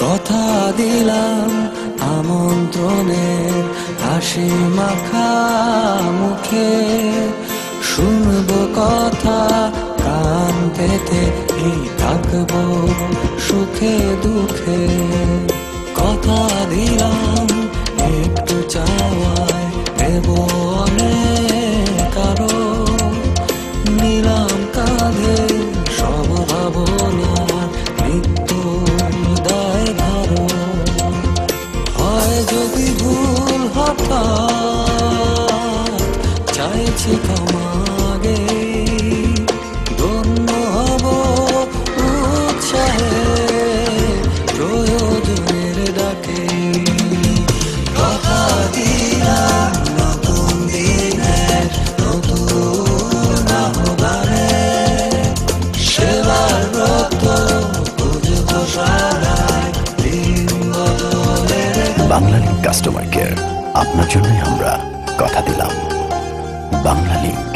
কথা দিলাম আমন্ত্রণের হাসি মাখা মুখে, শুনবো কথা কান পেতে থাকবো সুখে দুঃখে। কথা দিলাম একটু চাওয়ায় দেব অনেক আরো, নিলাম কাঁধে সব ভাবনা মৃত্যু দায় ধরো। হয় যদি ভুল হঠাৎ চাইছি ক্ষমাগে, ধন্য হব উৎসাহে প্রয়োজনের ডাকে। কথা দিলাম নতুন দিনের নতুন আহ্বানে, সেবার ব্রত বুঝবো সারায় দিন বদলের। বাংলালিংক কাস্টমার কেয়ার, আপনার জন্যই আমরা কথা দিলাম। বাংলালিংক।